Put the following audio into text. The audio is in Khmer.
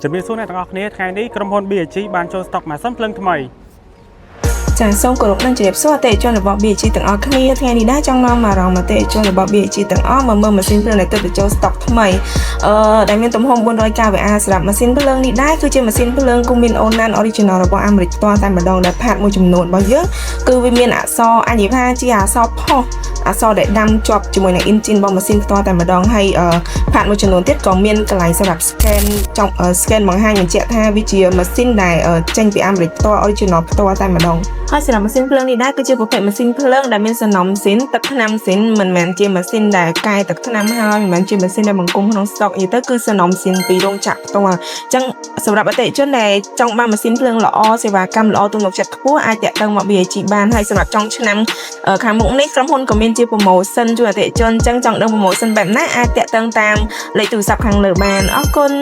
ជំរាបសួរអ្នកទាំងអស់គ្នាថ្ងៃនេះក្រុមហ៊ុន BAG បានចូលស្តុកម៉ាស៊ីនភ្លើងថ្មីចាសូមគោរពនឹងជម្រាបសួរអតិថិជនរបស់ BAG ទាំងអស់គ្នាថ្ងៃនេះដែរចង់នាំមកអារម្មណ៍អតិថិជនរបស់ BAG ទាំងអស់មកមើលម៉ាស៊ីនភ្លើងដែលទើបទៅចូលស្តុកថ្មីដែលមានទំហំ 400 kVA សម្រាប់ម៉ាស៊ីនភ្លើងនេះដែរគឺជាម៉ាស៊ីនភ្លើង Cummins Onan Original របស់អាមេរិកផ្ទាល់តែម្ដងដែលផាតមួយចំនួនរបស់យើងគឺវាមានអក្សរអាចនិយាយថាជាអក្សរផុសអក្សរដែលដាំជាប់ជាមួយនឹង engine របស់ម៉ាស៊ីនផ្ទាល់តែម្ដងហើយផាតមួយចំនួនទៀតក៏មានកន្លែងសម្រាប់ scan បង្ហាញបញ្ជាក់ថាវាជាម៉ាស៊ីនដែលចេញពីអាមេរិកផ្ទាល់ original ផ្ទាល់តែម្ដងហើយសម្រាប់ម៉ាស៊ីនភ្លើងនេះដែរគឺជាប្រភេទម៉ាស៊ីនភ្លើងដែលមានសំណុំស៊ីនទឹកថ្នាំស៊ីនមិនមែនជាម៉ាស៊ីនដែលកែទឹកថ្នាំហើយមិនមែនជាម៉ាស៊ីនដែលបង្គុំក្នុងស្តុកនេះទៅគឺសំណុំស៊ីនពីរោងចក្រផ្ទាល់អញ្ចឹងសម្រាប់អតិថិជនដែលចង់បានម៉ាស៊ីនភ្លើងល្អសេវាកម្មល្អទំនុកចិត្តខ្ពស់អាចតាក់ទងមក BAG បានហើយសម្រាប់ចុងឆ្នាំខាងមុខនេះក្រុមហ៊ុនក៏មានជា promotion ជូនអតិថិជនអញ្ចឹងចង់ដឹង promotion បែបណាអាចតាក់ទងតាមលេខទូរស័ព្ទខាងលើបានអរគុណ